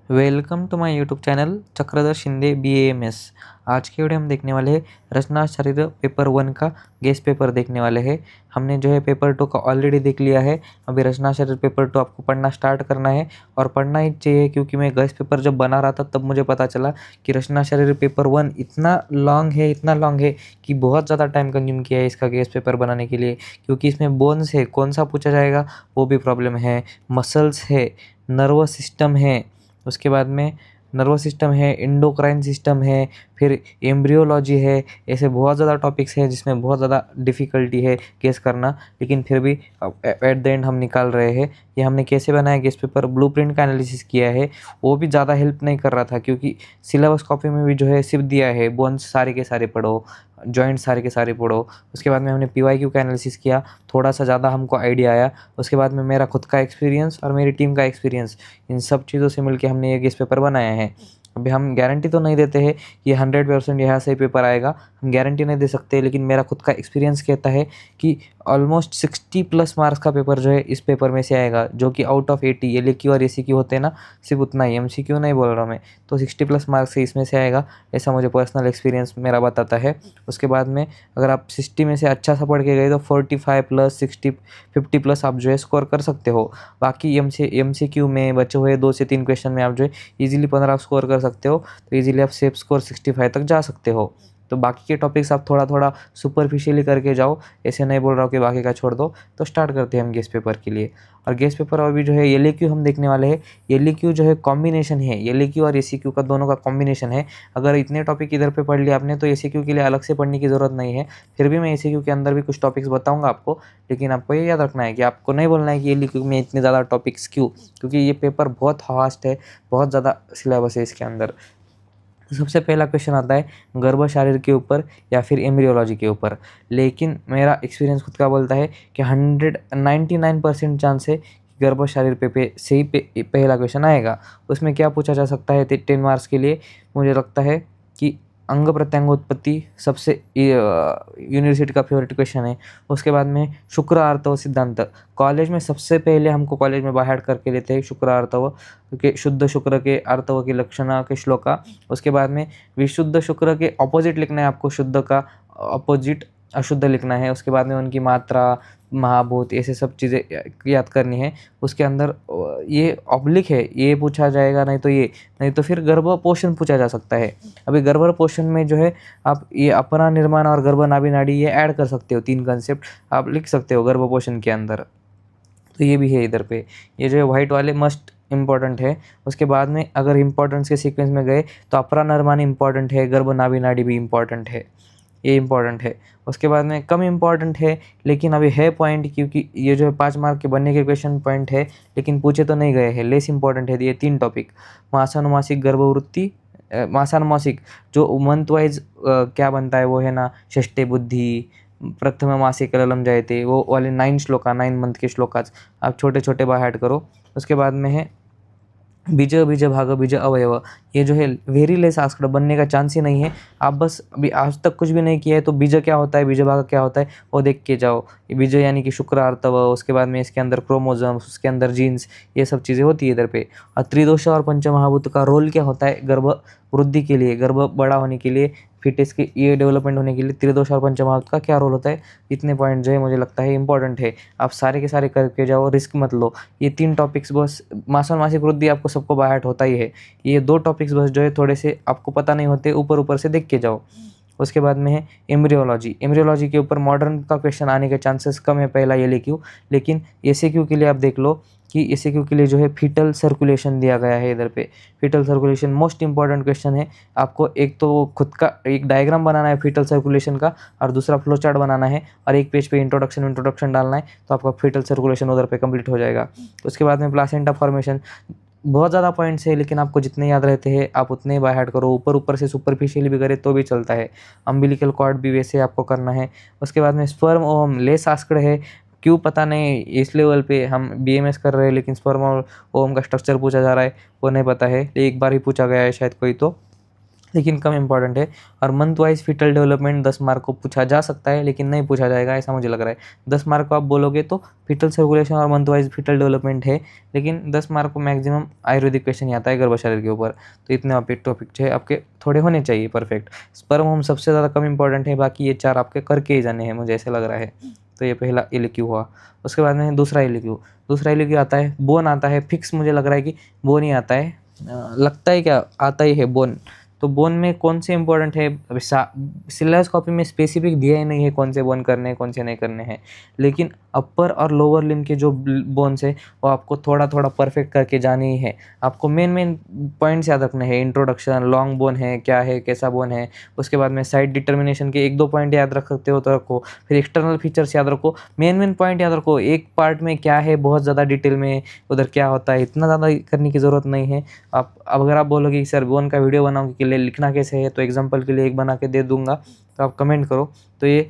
Welcome to my YouTube channel Chakradhar Shinde BAMS। आज के video हम देखने वाले हैं रचना शरीर पेपर 1 का गेस पेपर देखने वाले हैं। हमने जो है पेपर 2 का ऑलरेडी देख लिया है। अभी रचना शरीर पेपर 2 आपको पढ़ना स्टार्ट करना है और पढ़ना ही चाहिए, क्योंकि मैं गेस पेपर जब बना रहा था तब मुझे पता चला कि रचना शरीर पेपर 1 इतना लॉन्ग है कि बहुत ज़्यादा टाइम कंज्यूम किया है इसका गेस पेपर बनाने के लिए, क्योंकि इसमें बोन्स है, कौन सा पूछा जाएगा वो भी प्रॉब्लम है, मसल्स है, नर्वस सिस्टम है, उसके बाद में नर्वस सिस्टम है, एंडोक्राइन सिस्टम है, फिर एम्ब्रियोलॉजी है। ऐसे बहुत ज़्यादा टॉपिक्स हैं जिसमें बहुत ज़्यादा डिफ़िकल्टी है गेस करना, लेकिन फिर भी एट द एंड हम निकाल रहे हैं। ये हमने कैसे बनाया गेस पेपर, ब्लूप्रिंट का एनालिसिस किया है। वो भी ज़्यादा हेल्प नहीं कर रहा था, क्योंकि सिलेबस कॉपी में भी जो है सिर्फ दिया है बोन्स सारे के सारे पढ़ो, जॉइंट सारे के सारे पढ़ो। उसके बाद में हमने PYQ का एनालिसिस किया, थोड़ा सा ज़्यादा हमको आइडिया आया। उसके बाद में मेरा खुद का एक्सपीरियंस और मेरी टीम का एक्सपीरियंस, इन सब चीज़ों से मिलके हमने ये गेस पेपर बनाया है। अभी हम गारंटी तो नहीं देते हैं कि 100% यहाँ से पेपर आएगा, हम गारंटी नहीं दे सकते, लेकिन मेरा खुद का एक्सपीरियंस कहता है कि ऑलमोस्ट 60+ मार्क्स का पेपर जो है इस पेपर में से आएगा, जो कि आउट ऑफ 80 LAQ और ACQ होते हैं ना, सिर्फ उतना ही, MCQ नहीं बोल रहा मैं। तो 60+ मार्क्स से इसमें से आएगा, ऐसा मुझे पर्सनल एक्सपीरियंस मेरा बताता है। उसके बाद में अगर आप 60 में से अच्छा सा पढ़ के गए तो 45+, 60, 50+ आप जो है स्कोर कर सकते हो। बाकी MCQ में बचे हुए 2 से 3 क्वेश्चन में आप जो है ईजिली 15 स्कोर कर सकते हो, तो ईजिली आप सेफ स्कोर 65 तक जा सकते हो। तो बाकी के टॉपिक्स आप थोड़ा थोड़ा सुपरफिशियली करके जाओ, ऐसे नहीं बोल रहा हूँ कि बाकी का छोड़ दो। तो स्टार्ट करते हैं हम गेस पेपर के लिए। और गेस पेपर अभी जो है LAQ हम देखने वाले हैं। LAQ जो है कॉम्बिनेशन है, LAQ और ACQ का दोनों का कॉम्बिनेशन है। अगर इतने टॉपिक इधर पे पढ़ लिया आपने तो ACQ के लिए अलग से पढ़ने की ज़रूरत नहीं है। फिर भी मैं ACQ के अंदर भी कुछ टॉपिक्स बताऊँगा आपको, लेकिन आपको ये याद रखना है कि आपको नहीं बोलना है कि LAQ में इतने ज़्यादा टॉपिक्स क्यों, क्योंकि ये पेपर बहुत फास्ट है, बहुत ज़्यादा सिलेबस है इसके अंदर। तो सबसे पहला क्वेश्चन आता है गर्भ शारीर के ऊपर या फिर एम्ब्रियोलॉजी के ऊपर। लेकिन मेरा एक्सपीरियंस खुद का बोलता है कि 99% चांस है कि गर्भ शारीर पे से ही पहला क्वेश्चन आएगा। उसमें क्या पूछा जा सकता है 10 मार्क्स के लिए, मुझे लगता है कि अंग प्रत्यंग उत्पत्ति सबसे यूनिवर्सिटी का फेवरेट क्वेश्चन है। उसके बाद में शुक्र आर्तव सिद्धांत, कॉलेज में सबसे पहले हमको कॉलेज में बाहर करके लेते हैं शुक्र आर्तव के, शुद्ध शुक्र के आर्तव की लक्षणा के श्लोका। उसके बाद में विशुद्ध शुक्र के ऑपोजिट लिखना है आपको, शुद्ध का ऑपोजिट अशुद्ध लिखना है। उसके बाद में उनकी मात्रा, महाभूत, ऐसे सब चीज़ें याद करनी है। उसके अंदर ये ऑब्लिक है, ये पूछा जाएगा, नहीं तो ये, नहीं तो फिर गर्भ पोषण पूछा जा सकता है। अभी गर्भ पोषण में जो है आप ये अपरा निर्माण और गर्भ नाभि नाड़ी ये ऐड कर सकते हो, 3 कंसेप्ट आप लिख सकते हो गर्भ पोषण के अंदर। तो ये भी है इधर पे, ये जो है वाइट वाले मस्ट इम्पॉर्टेंट है। उसके बाद में अगर इम्पोर्टेंस के सीक्वेंस में गए तो अपरा निर्माण इम्पॉर्टेंट है, गर्भ नाभि नाड़ी भी इम्पॉर्टेंट है, ये इम्पॉर्टेंट है। उसके बाद में कम इम्पॉर्टेंट है, लेकिन अभी है पॉइंट, क्योंकि ये जो है 5 मार्क के बनने के क्वेश्चन पॉइंट है, लेकिन पूछे तो नहीं गए हैं, लेस इंपॉर्टेंट है ये 3 टॉपिक। मासानुमासिक गर्भवृत्ति, मासानुमासिक जो मंथ वाइज क्या बनता है वो है ना, षष्ठे बुद्धि, प्रथम मासिक कलम जायते, वो वाले 9 श्लोका, 9 मंथ के श्लोकाज आप छोटे छोटे बाय हार्ट करो। उसके बाद में है बीज बीज भाग बीज अवयव, ये जो है वेरी लेस आस्क्ड, बनने का चांस ही नहीं है। आप बस अभी आज तक कुछ भी नहीं किया है तो बीज क्या होता है, बीज भाग क्या होता है वो देख के जाओ। ये बीज यानी कि शुक्र आर्तव, उसके बाद में इसके अंदर क्रोमोजोम्स, उसके अंदर जीन्स, ये सब चीज़ें होती है इधर पे। और त्रिदोष और पंचमहाभूत का रोल क्या होता है गर्भ वृद्धि के लिए, गर्भ बड़ा होने के लिए, फिटनेस के ये डेवलपमेंट होने के लिए त्रिदोष और पंचमहाभूत का क्या रोल होता है। इतने पॉइंट जो है मुझे लगता है इंपॉर्टेंट है, आप सारे के सारे करके जाओ, रिस्क मत लो। ये 3 टॉपिक्स बस, मासन मासिक वृद्धि आपको सबको बाय हार्ट होता ही है, ये 2 टॉपिक्स बस जो है थोड़े से आपको पता नहीं होते, ऊपर ऊपर से देख के जाओ। उसके बाद में है एम्ब्रियोलॉजी, एम्ब्रियोलॉजी के ऊपर मॉडर्न का क्वेश्चन आने के चांसेस कम है, पहला LAQ। लेकिन ACQ के लिए आप देख लो कि ACQ के लिए जो है फीटल सर्कुलेशन दिया गया है इधर पे। Foetal circulation most important question है। आपको एक तो खुद का एक डायग्राम बनाना है फीटल सर्कुलेशन का, और दूसरा फ्लो चार्ट बनाना है, और एक पेज पे इंट्रोडक्शन डालना है, तो आपका फीटल सर्कुलेशन उधर पे कंप्लीट हो जाएगा। उसके बाद में प्लासेंटा फॉर्मेशन, बहुत ज़्यादा पॉइंट्स है, लेकिन आपको जितने याद रहते हैं आप उतने बाय हार्ट करो, ऊपर ऊपर से सुपरफिशियली भी करे तो भी चलता है। अम्बिलिकल कॉर्ड भी वैसे आपको करना है। उसके बाद में स्पर्म ओवम लेस आस्क्ड है, क्यों पता नहीं, इस लेवल पे हम BMS कर रहे हैं लेकिन स्पर्म और ओवम का स्ट्रक्चर पूछा जा रहा है वो नहीं पता है, एक बार ही पूछा गया है शायद कोई तो। लेकिन कम इंपॉर्टेंट है। और month wise foetal development 10 mark को पूछा जा सकता है, लेकिन नहीं पूछा जाएगा ऐसा मुझे लग रहा है। 10 मार्क को आप बोलोगे तो फीटल सर्कुलेशन और मंथ वाइज फीटल डेवलपमेंट है, लेकिन 10 मार्क को मैक्सिमम आयुर्वेदिक क्वेश्चन ही आता है गर्भ शरीर के ऊपर। तो इतने आप टॉपिक जो है आपके थोड़े होने चाहिए परफेक्ट। स्पर्म होम सबसे ज़्यादा कम इंपॉर्टेंट है, बाकी ये 4 आपके करके ही जाने हैं मुझे ऐसे लग रहा है। तो ये पहला एलक्यू हुआ। उसके बाद में दूसरा एलक्यू आता है, बोन आता है फिक्स। मुझे लग रहा है कि बोन ही आता है, लगता है क्या आता ही है बोन। तो बोन में कौन से इंपॉर्टेंट है, अभी सिलेबस कॉपी में स्पेसिफिक दिया ही नहीं है कौन से बोन करने हैं कौन से नहीं करने हैं, लेकिन अपर और लोअर लिम्ब के जो बोन्स है वो आपको थोड़ा थोड़ा परफेक्ट करके जाने ही है। आपको मेन मेन पॉइंट्स याद रखने हैं, इंट्रोडक्शन, लॉन्ग बोन है क्या है, कैसा बोन है। उसके बाद में साइड डिटर्मिनेशन के 1-2 पॉइंट याद रख सकते हो तो रखो, फिर एक्सटर्नल फीचर्स याद रखो, मेन मेन पॉइंट याद रखो। एक पार्ट में क्या है बहुत ज़्यादा डिटेल में उधर क्या होता है, इतना ज़्यादा करने की ज़रूरत नहीं है। आप अब अगर आप बोलोगे कि सर बोन का वीडियो बनाओगे के लिए लिखना कैसे है, तो एग्जांपल के लिए एक बना के दे दूंगा, तो आप कमेंट करो। तो ये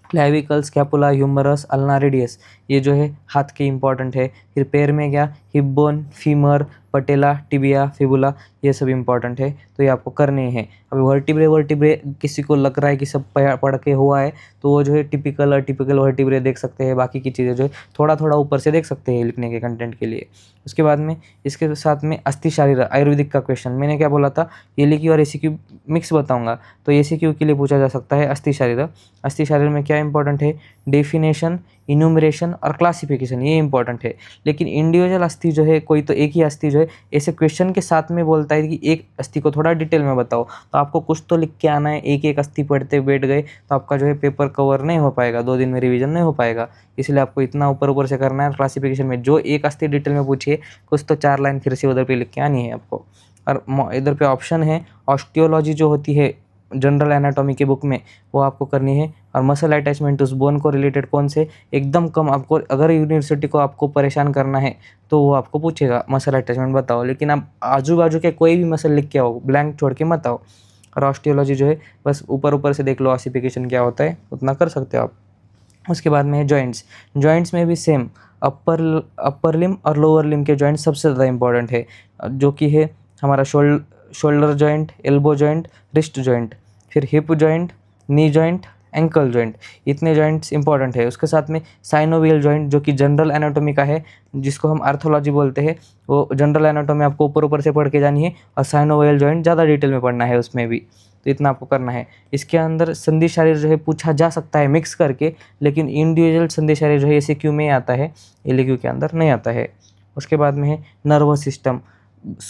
clavicle, scapula, humerus, ulna radius, ये जो है हाथ के इंपॉर्टेंट है। फिर पैर में क्या, हिप बोन, फीमर, पटेला, टिबिया, फिबुला, ये सब इंपॉर्टेंट है, तो ये आपको करने हैं। अभी वर्टिब्रे किसी को लग रहा है कि सब पढ़ के हुआ है, तो वो जो है टिपिकल और टिपिकल वर्टिब्रे देख सकते हैं, बाकी की चीज़ें जो है थोड़ा थोड़ा ऊपर से देख सकते हैं लिखने के कंटेंट के लिए। उसके बाद में इसके साथ में अस्थि शारीर आयुर्वेदिक का क्वेश्चन, मैंने क्या बोला था, एलक्यू और एसीक्यू मिक्स बताऊंगा, तो एसीक्यू के लिए पूछा जा सकता है अस्थि शारीर। अस्थि शारीर में क्या इंपॉर्टेंट है, डेफिनेशन, इन्यूमरेशन और क्लासिफिकेशन, ये इंपॉर्टेंट है। लेकिन इंडिविजुअल अस्थि जो है, कोई तो एक ही अस्थि जो है ऐसे क्वेश्चन के साथ में बोलता है कि एक अस्थि को थोड़ा डिटेल में बताओ, तो आपको कुछ तो लिख के आना है। एक एक अस्थि पढ़ते बैठ गए तो आपका जो है पेपर कवर नहीं हो पाएगा, 2 दिन में रिवीजन नहीं हो पाएगा। इसलिए आपको इतना ऊपर ऊपर से करना है। क्लासिफिकेशन में जो एक अस्थि डिटेल में पूछिए, कुछ तो 4 लाइन फिर से उधर पे लिख के आनी है आपको। और इधर पे ऑप्शन है ऑस्टियोलॉजी जो होती है जनरल एनाटॉमी के बुक में, वो आपको करनी है। और मसल अटैचमेंट उस बोन को रिलेटेड कौन से एकदम कम, आपको अगर यूनिवर्सिटी को आपको परेशान करना है तो वो आपको पूछेगा मसल अटैचमेंट बताओ, लेकिन आप आजू बाजू के कोई भी मसल लिख के आओ, ब्लैंक छोड़ के मत आओ। और ऑस्टियोलॉजी जो है बस ऊपर ऊपर से देख लो ऑसिफिकेशन क्या होता है, उतना कर सकते हो आप। उसके बाद में है जॉइंट्स में भी सेम, अपर लिम्ब और लोअर लिम्ब के जॉइंट सबसे ज़्यादा इंपॉर्टेंट है, जो कि है हमारा shoulder joint, elbow joint, wrist joint, फिर hip joint, knee joint, ankle joint, इतने जॉइंट्स इंपॉर्टेंट है। उसके साथ में साइनोवियल जॉइंट जो कि जनरल एनाटॉमी का है, जिसको हम आर्थोलॉजी बोलते हैं, वो जनरल एनाटॉमी आपको ऊपर ऊपर से पढ़ के जानी है, और साइनोवियल जॉइंट ज़्यादा डिटेल में पढ़ना है उसमें भी, तो इतना आपको करना है। इसके अंदर संधि शारीर जो है पूछा जा सकता है मिक्स करके, लेकिन इंडिविजुअल संधि शारीर जो है एसीक्यू में आता है, एलक्यू के अंदर नहीं आता है। उसके बाद में है नर्वस सिस्टम।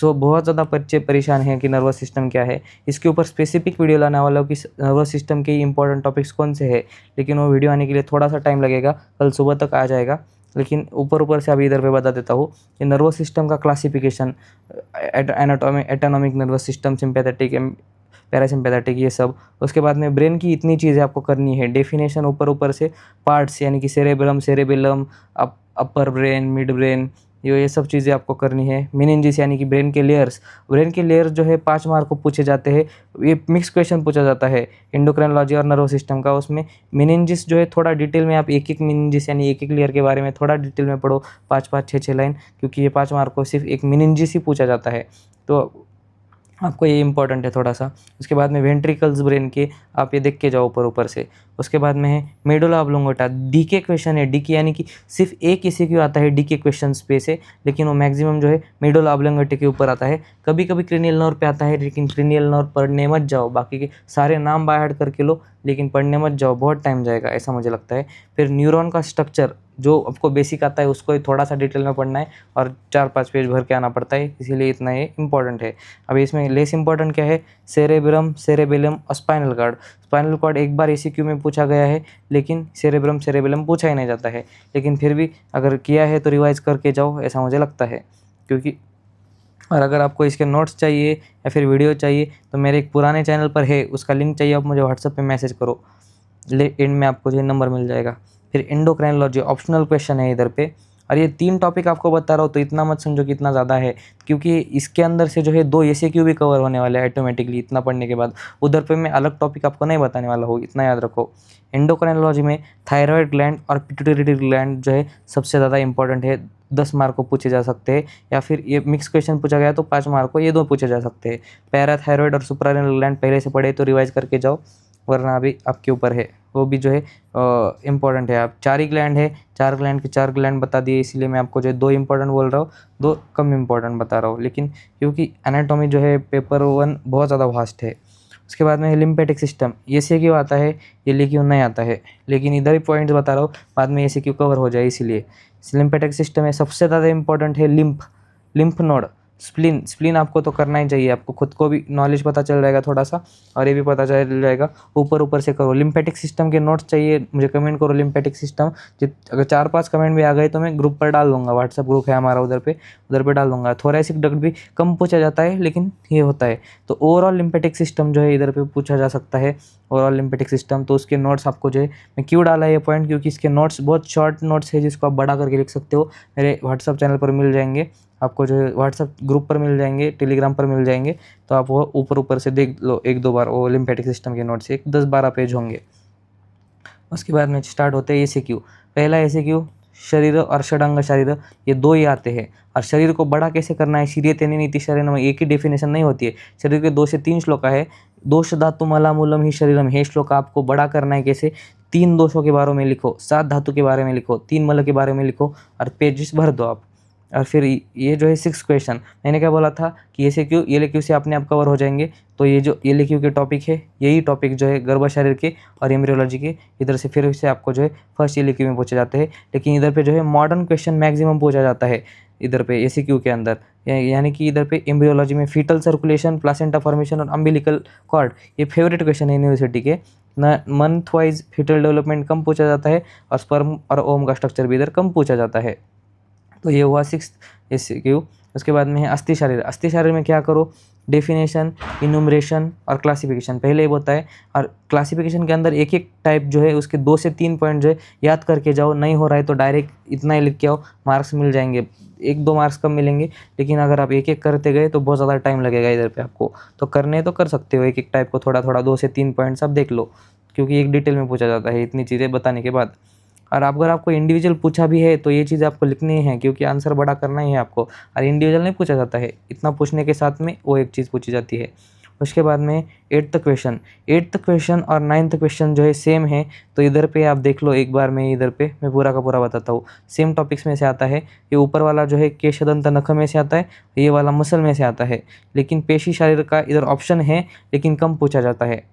बहुत ज़्यादा बच्चे परेशान हैं कि नर्वस सिस्टम क्या है, इसके ऊपर स्पेसिफिक वीडियो लाने वाला हूँ कि नर्वस सिस्टम के इंपॉर्टेंट टॉपिक्स कौन से हैं, लेकिन वो वीडियो आने के लिए थोड़ा सा टाइम लगेगा, कल सुबह तक आ जाएगा। लेकिन ऊपर ऊपर से अभी इधर पे बता देता हूँ कि नर्वस सिस्टम का classification, autonomic nervous system, sympathetic, parasympathetic, ये सब। उसके बाद में ब्रेन की इतनी चीज़ें आपको करनी है, डेफिनेशन ऊपर ऊपर से, पार्ट्स यानी कि सेरेबेलम, अपर ब्रेन, मिड ब्रेन, ये सब चीज़ें आपको करनी है। मेनिंजिस यानी कि ब्रेन के लेयर जो है 5 मार्क को पूछे जाते हैं, ये मिक्स क्वेश्चन पूछा जाता है एंडोक्राइनोलॉजी और नर्वस सिस्टम का। उसमें मेनिंजिस जो है थोड़ा डिटेल में, आप एक एक मेनिंजिस यानी एक एक लेयर के बारे में थोड़ा डिटेल में पढ़ो, 5-5, 6-6 लाइन, क्योंकि ये 5 मार्क को सिर्फ एक मेनिंजिस ही पूछा जाता है, तो आपको ये इंपॉर्टेंट है थोड़ा सा। उसके बाद में वेंट्रिकल्स ब्रेन के, आप ये देख के जाओ ऊपर ऊपर से। उसके बाद में है मेडुला ऑब्लोंगेटा, डी के क्वेश्चन है, डी के यानी कि सिर्फ एक किसी क्यों आता है डी के क्वेश्चन पे से, लेकिन वो मैक्सिमम जो है मेडुला ऑब्लोंगेटा के ऊपर आता है। कभी कभी क्रेनियल नर्व पे आता है, लेकिन क्रेनियल नर्व पढ़ने मत जाओ, बाकी के सारे नाम बाय हार्ट करके लो, लेकिन पढ़ने मत जाओ, बहुत टाइम जाएगा ऐसा मुझे लगता है। फिर न्यूरॉन का स्ट्रक्चर जो आपको बेसिक आता है उसको ही थोड़ा सा डिटेल में पढ़ना है, और 4-5 पेज भर के आना पड़ता है, इसीलिए इतना ये इंपॉर्टेंट है। अभी इसमें लेस इंपॉर्टेंट क्या है, सेरेबेलम और स्पाइनल कॉर्ड एक बार एसीक्यू में पूछा गया है, लेकिन सेरेबेलम पूछा ही नहीं जाता है, लेकिन फिर भी अगर किया है तो रिवाइज करके जाओ ऐसा मुझे लगता है। क्योंकि और अगर आपको इसके नोट्स चाहिए या फिर वीडियो चाहिए तो मेरे एक पुराने चैनल पर है, उसका लिंक चाहिए आप मुझे व्हाट्सएप पे मैसेज करो, एंड में आपको जो नंबर मिल जाएगा। फिर एंडोक्राइनोलॉजी ऑप्शनल क्वेश्चन है इधर पे, और ये 3 टॉपिक आपको बता रहा हूँ, तो इतना मत समझो कि इतना ज़्यादा है, क्योंकि इसके अंदर से जो है 2 एसीक्यू भी कवर होने वाले हैं ऑटोमेटिकली इतना पढ़ने के बाद। उधर पे मैं अलग टॉपिक आपको नहीं बताने वाला हूँ, इतना याद रखो। एंडोक्राइनोलॉजी में थायराइड ग्लैंड और पिट्यूटरी ग्लैंड जो है सबसे ज़्यादा इंपॉर्टेंट है, 10 मार्क को पूछे जा सकते हैं, या फिर ये मिक्स क्वेश्चन पूछा गया तो 5 मार्क को ये 2 पूछे जा सकते हैं। पैराथायरॉयड और सुप्रारेनल ग्लैंड पहले से पढ़े तो रिवाइज करके जाओ, वरना अभी आपके ऊपर है, वो भी जो है इम्पॉर्टेंट है। आप 4 ही ग्लैंड है, 4 ग्लैंड के 4 ग्लैंड बता दिए, इसलिए मैं आपको जो है 2 इंपॉर्टेंट बोल रहा हूँ, 2 कम इंपॉर्टेंट बता रहा हूँ। लेकिन क्योंकि एनाटॉमी जो है पेपर 1 बहुत ज़्यादा वास्ट है। उसके बाद में लिम्फेटिक सिस्टम, ये से क्यों आता है, ये लिक्यू नहीं आता है, लेकिन इधर ही पॉइंट्स बता रहा हूँ, बाद में ये से क्यों कवर हो जाए इसलिए। लिम्फेटिक सिस्टम में सबसे ज़्यादा इंपॉर्टेंट है लिम्फ नोड, स्प्लीन आपको तो करना ही चाहिए, आपको खुद को भी नॉलेज पता चल जाएगा थोड़ा सा, और ये भी पता चल जाएगा। ऊपर से करो, लिम्फेटिक सिस्टम के नोट्स चाहिए मुझे, कमेंट करो लिम्फेटिक सिस्टम। अगर 4-5 कमेंट भी आ गए तो मैं ग्रुप पर डाल दूंगा, व्हाट्सएप ग्रुप है हमारा, उधर पे डाल दूंगा। थोरेसिक डक्ट भी कम पूछा जाता है, लेकिन ये होता है। तो ओवरऑल लिम्फेटिक सिस्टम जो है इधर पे पूछा जा सकता है, ओवरऑल लिम्फेटिक सिस्टम। तो उसके नोट्स आपको जो है, मैं क्यों डाला ये पॉइंट, क्योंकि इसके नोट्स बहुत शॉर्ट नोट्स है, जिसको आप बड़ा करके लिख सकते हो। मेरे व्हाट्सअप चैनल पर मिल जाएंगे आपको, जो है व्हाट्सअप ग्रुप पर मिल जाएंगे, टेलीग्राम पर मिल जाएंगे, तो आप वो ऊपर से देख लो 1-2 बार। वो लिम्फेटिक सिस्टम के नोट्स 10-12 पेज होंगे। उसके बाद में स्टार्ट होते हैं एसीक्यू। पहला एसीक्यू, शरीर और षडांग शरीर, ये 2 ही आते हैं। और शरीर को बड़ा कैसे करना है, शीर्ये तेने नीति शरीरम, एक ही डेफिनेशन नहीं होती है, शरीर के 2 से 3 श्लोक है। दोष धातु मलामूलम ही शरीरम, हे श्लोक आपको बड़ा करना है कैसे, 3 दोषों के बारे में लिखो, 7 धातु के बारे में लिखो, 3 मल के बारे में लिखो, और पेजेस भर दो आप। और फिर ये जो है 6 क्वेश्चन, मैंने क्या बोला था कि ये क्यू से अपने आप कवर हो जाएंगे। तो ये जो ये क्यू के टॉपिक है, यही टॉपिक जो है गर्भ शरीर के और एम्ब्रियोलॉजी के, इधर से फिर से आपको जो है फर्स्ट ये क्यू में पूछे जाते हैं। लेकिन इधर पे जो है मॉडर्न क्वेश्चन मैक्सिमम पूछा जाता है इधर पे एसीक्यू के अंदर, यानी कि इधर पे एम्ब्रियोलॉजी में फीटल सर्कुलेशन, प्लासेंटा फॉर्मेशन और अम्बिलिकल कॉर्ड, ये फेवरेट क्वेश्चन है यूनिवर्सिटी के। मंथ वाइज फीटल डेवलपमेंट कम पूछा जाता है, और स्पर्म और ओम का स्ट्रक्चर भी इधर कम पूछा जाता है। तो ये हुआ 6 एसीक्यू। उसके बाद में है अस्थि शरीर। अस्थि शरीर में क्या करो, डेफिनेशन, इनुमरेशन और क्लासिफिकेशन पहले ही होता है। और क्लासिफिकेशन के अंदर एक टाइप जो है उसके 2 से 3 पॉइंट जो है याद करके जाओ, नहीं हो रहा है तो डायरेक्ट इतना ही लिख के आओ, मार्क्स मिल जाएंगे। 1-2 मार्क्स कम मिलेंगे, लेकिन अगर आप एक करते गए तो बहुत ज़्यादा टाइम लगेगा इधर पे आपको। तो करने तो कर सकते हो, एक टाइप को थोड़ा 2 से 3 पॉइंट्स आप देख लो, क्योंकि एक डिटेल में पूछा जाता है इतनी चीज़ें बताने के बाद। और अगर आपको इंडिविजुअल पूछा भी है तो ये चीज़ आपको लिखनी है, क्योंकि आंसर बड़ा करना ही है आपको, और इंडिविजुअल नहीं पूछा जाता है, इतना पूछने के साथ में वो एक चीज़ पूछी जाती है। उसके बाद में 8th क्वेश्चन और 9th क्वेश्चन जो है सेम है। तो इधर पे आप देख लो एक बार में, इधर पे मैं पूरा का पूरा बताता हूँ। सेम टॉपिक्स में से आता है, ये ऊपर वाला जो है केशदंत नख में से आता है, ये वाला मसल में से आता है। लेकिन पेशी शरीर का इधर ऑप्शन है, लेकिन कम पूछा जाता है।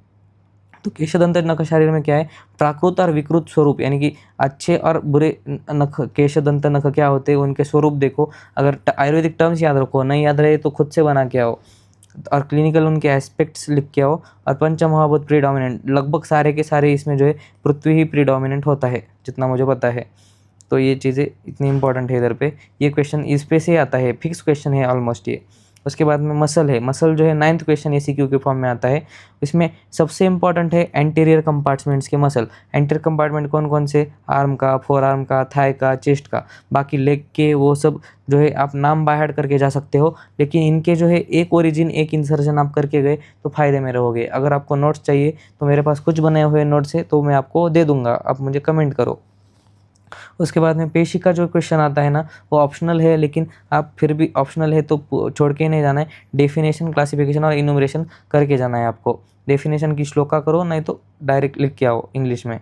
तो केशदंत नख शरीर में क्या है, प्राकृत और विकृत स्वरूप, यानी कि अच्छे और बुरे नख, केशदंत नख क्या होते हैं, उनके स्वरूप देखो। अगर आयुर्वेदिक टर्म्स याद रखो, नहीं याद रहे तो खुद से बना के आओ, और क्लिनिकल उनके एस्पेक्ट्स लिख के आओ। और पंचमहाभूत प्रीडोमिनेंट, लगभग सारे के सारे इसमें जो है पृथ्वी ही प्रीडोमिनेंट होता है, जितना मुझे पता है। तो ये चीज़ें इतनी इंपॉर्टेंट है इधर पे, ये क्वेश्चन इस पे से आता है, फिक्स क्वेश्चन है ऑलमोस्ट ये। उसके बाद में मसल है, मसल जो है 9th क्वेश्चन एसीक्यू के फॉर्म में आता है। इसमें सबसे इंपॉर्टेंट है एंटीरियर कंपार्टमेंट्स के मसल। एंटीरियर कंपार्टमेंट कौन कौन से, आर्म का, फोर आर्म का, थाई का, चेस्ट का, बाकी लेग के वो सब जो है आप नाम बाय हार्ट करके जा सकते हो। लेकिन इनके जो है एक ओरिजिन, एक इंसर्शन आप करके गए तो फायदे में रहोगे। अगर आपको नोट्स चाहिए तो मेरे पास कुछ बने हुए नोट्स है, तो मैं आपको दे दूंगा, आप मुझे कमेंट करो। उसके बाद में पेशी का जो क्वेश्चन आता है ना, वो ऑप्शनल है, लेकिन आप फिर भी ऑप्शनल है तो छोड़ के नहीं जाना है। डेफिनेशन, क्लासिफिकेशन और इनुमरेशन करके जाना है आपको। डेफिनेशन की श्लोका करो, नहीं तो डायरेक्ट लिख के आओ इंग्लिश में।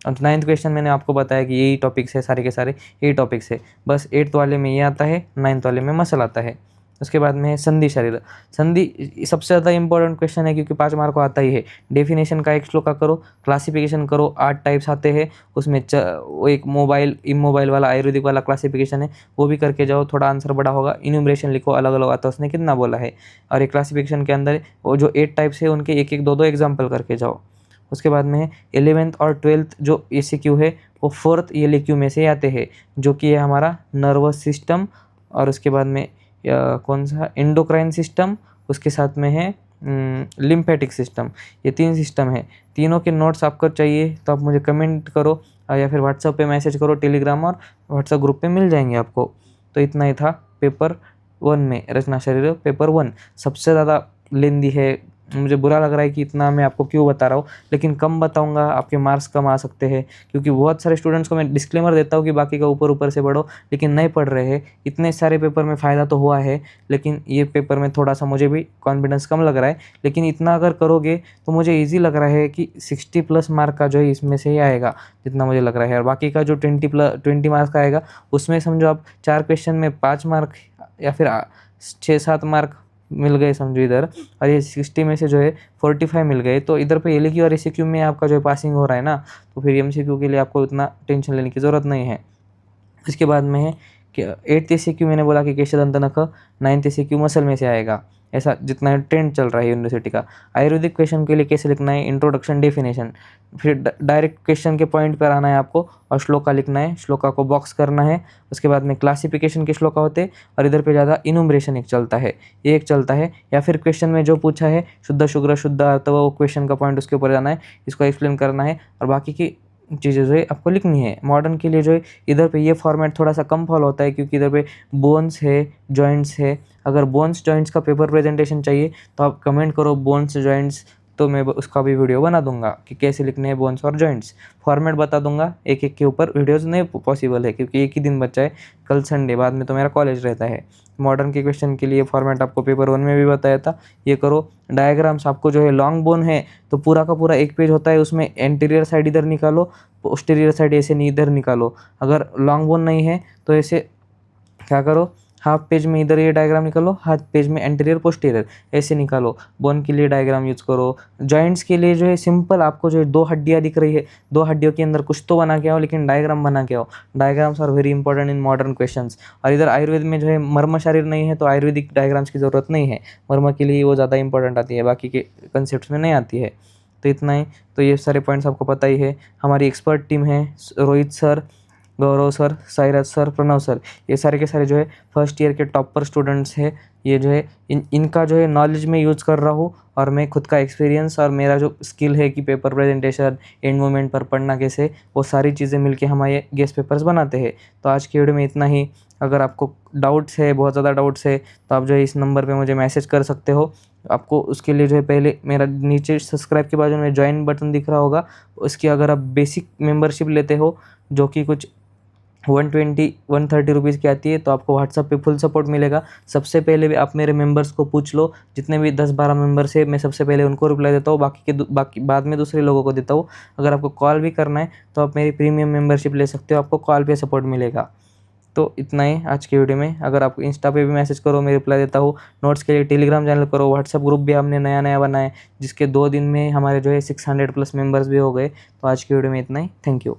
और 9th क्वेश्चन मैंने आपको बताया कि यही टॉपिक्स है, सारे के सारे यही टॉपिक्स है। बस 8th वाले में ये आता है, 9th वाले में मसल आता है। उसके बाद में है संधि शरीर। संधि सबसे ज़्यादा इंपॉर्टेंट क्वेश्चन है, क्योंकि 5 मार्क को आता ही है। डेफिनेशन का एक श्लोका करो, क्लासिफिकेशन करो, 8 टाइप्स आते हैं उसमें। वो एक मोबाइल, इमोबाइल वाला, आयुर्वेदिक वाला क्लासिफिकेशन है, वो भी करके जाओ, थोड़ा आंसर बड़ा होगा। इन्यूमरेशन लिखो, अलग अलग आता है उसने कितना बोला है। और एक क्लासिफिकेशन के अंदर वो जो 8 टाइप्स है उनके 1-1, 2-2 एग्जाम्पल करके जाओ। उसके बाद में 11th और 12th जो एसीक्यू है वो 4th एलक्यू में से आते हैं, जो कि है हमारा नर्वस सिस्टम, और उसके बाद में कौन सा, एंडोक्राइन सिस्टम, उसके साथ में है लिम्फेटिक सिस्टम। ये 3 सिस्टम है। तीनों के नोट्स आपको चाहिए तो आप मुझे कमेंट करो, या फिर व्हाट्सएप पे मैसेज करो, टेलीग्राम और व्हाट्सएप ग्रुप पे मिल जाएंगे आपको। तो इतना ही था पेपर 1 में, रचना शरीर पेपर 1। सबसे ज़्यादा लेंदी है, मुझे बुरा लग रहा है कि इतना मैं आपको क्यों बता रहा हूँ, लेकिन कम बताऊँगा आपके मार्क्स कम आ सकते हैं, क्योंकि बहुत सारे स्टूडेंट्स को मैं डिस्क्लेमर देता हूँ कि बाकी का ऊपर ऊपर से पढ़ो, लेकिन नहीं पढ़ रहे हैं। इतने सारे पेपर में फ़ायदा तो हुआ है, लेकिन ये पेपर में थोड़ा-सा मुझे भी कॉन्फिडेंस कम लग रहा है। लेकिन इतना अगर करोगे तो मुझे ईज़ी लग रहा है कि 60 प्लस मार्क का जो है इसमें से ही आएगा, जितना मुझे लग रहा है। और बाकी का जो 20 मार्क्स का आएगा, उसमें समझो आप 4 क्वेश्चन में 5 मार्क या फिर 6-7 मार्क मिल गए समझो इधर, और ये 60 में से जो है 45 मिल गए, तो इधर पे एलक्यू और एसक्यू में आपका जो है पासिंग हो रहा है ना, तो फिर एमसीक्यू के लिए आपको उतना टेंशन लेने की ज़रूरत नहीं है। इसके बाद में है कि 8th एसक्यू मैंने बोला कि केशदंत नख, 9th एसक्यू मसल में से आएगा, ऐसा जितना ट्रेंड चल रहा है यूनिवर्सिटी का। आयुर्वेदिक क्वेश्चन के लिए कैसे लिखना है, इंट्रोडक्शन, डेफिनेशन, फिर डायरेक्ट क्वेश्चन के पॉइंट पर आना है आपको, और श्लोका लिखना है, श्लोका को बॉक्स करना है। उसके बाद में क्लासिफिकेशन के श्लोका होते हैं, और इधर पे ज़्यादा इनुमरेशन एक चलता है, ये एक चलता है। या फिर क्वेश्चन में जो पूछा है शुद्ध शुक्र शुद्ध अर्थ, वो क्वेश्चन का पॉइंट उसके ऊपर जाना है, इसको एक्सप्लेन करना है, और बाकी की चीज़ें जो है आपको लिखनी है। मॉडर्न के लिए जो है इधर पे ये फॉर्मेट थोड़ा सा कम फॉलो होता है, क्योंकि इधर पे बोन्स है, जॉइंट्स है। अगर बोन्स जॉइंट्स का पेपर प्रेजेंटेशन चाहिए तो आप कमेंट करो बोन्स जॉइंट्स, तो मैं उसका भी वीडियो बना दूंगा कि कैसे लिखने हैं बोन्स और जॉइंट्स। फॉर्मेट बता दूंगा, एक एक के ऊपर वीडियोस नहीं पॉसिबल है, क्योंकि एक ही दिन बचा है, कल संडे, बाद में तो मेरा कॉलेज रहता है। मॉडर्न के क्वेश्चन के लिए फॉर्मेट आपको पेपर 1 में भी बताया था, ये करो। डायग्राम्स आपको जो है लॉन्ग बोन है तो पूरा का पूरा एक पेज होता है, उसमें एंटीरियर साइड इधर निकालो, पोस्टीरियर साइड ऐसे नहीं इधर निकालो। अगर लॉन्ग बोन नहीं है तो ऐसे क्या करो, हाफ पेज में इधर ये डायग्राम निकालो, हाफ पेज में एंटीरियर पोस्टीरियर ऐसे निकालो। बोन के लिए डायग्राम यूज़ करो। जॉइंट्स के लिए जो है सिंपल, आपको जो है 2 हड्डियाँ दिख रही है, 2 हड्डियों के अंदर कुछ तो बना के आओ, लेकिन डायग्राम बना के आओ। Diagrams are very important in modern questions. और इधर आयुर्वेद में जो है मर्म शरीर नहीं है, तो आयुर्वेदिक डायग्राम्स की ज़रूरत नहीं है, मर्म के लिए वो ज़्यादा इंपॉर्टेंट आती है, बाकी के कंसेप्ट में नहीं आती है। तो इतना ही, तो ये सारे पॉइंट्स आपको पता ही है। हमारी एक्सपर्ट टीम है, Rohit sir, Gaurav sir, Sairaj sir, Pranav sir, ये सारे के सारे जो है फर्स्ट ईयर के टॉपर स्टूडेंट्स हैं। ये जो है इनका जो है नॉलेज में यूज़ कर रहा हूँ, और मैं खुद का एक्सपीरियंस और मेरा जो स्किल है कि पेपर प्रेजेंटेशन, एंड मोमेंट पर पढ़ना कैसे, वो सारी चीज़ें मिलके हमारे गेस्ट पेपर्स बनाते हैं। तो आज की वीडियो में इतना ही। अगर आपको डाउट्स है, बहुत ज़्यादा डाउट्स है, तो आप जो है इस नंबर पे मुझे मैसेज कर सकते हो। आपको उसके लिए जो है पहले मेरा नीचे सब्सक्राइब के बाजू में ज्वाइन बटन दिख रहा होगा, उसकी अगर आप बेसिक मेंबरशिप लेते हो, जो कि कुछ 120-130 रुपीज़ की आती है, तो आपको व्हाट्सएप पे फुल सपोर्ट मिलेगा। सबसे पहले भी आप मेरे मेंबर्स को पूछ लो, जितने भी 10-12 मेंबर्स है, मैं सबसे पहले उनको रिप्लाई देता हूँ, बाकी बाद में दूसरे लोगों को देता हूँ। अगर आपको कॉल भी करना है तो आप मेरी प्रीमियम मेंबरशिप ले सकते हो, आपको कॉल पे सपोर्ट मिलेगा। तो इतना ही आज की वीडियो में। अगर आप इंस्टा पे भी मैसेज करो, मैं रिप्लाई देता हूँ। नोट्स के लिए टेलीग्राम चैनल करो, व्हाट्सएप ग्रुप भी हमने नया नया बनाया है, जिसके 2 दिन में हमारे जो है 600 प्लस मेंबर्स भी हो गए। तो आज की वीडियो में इतना ही। Thank you.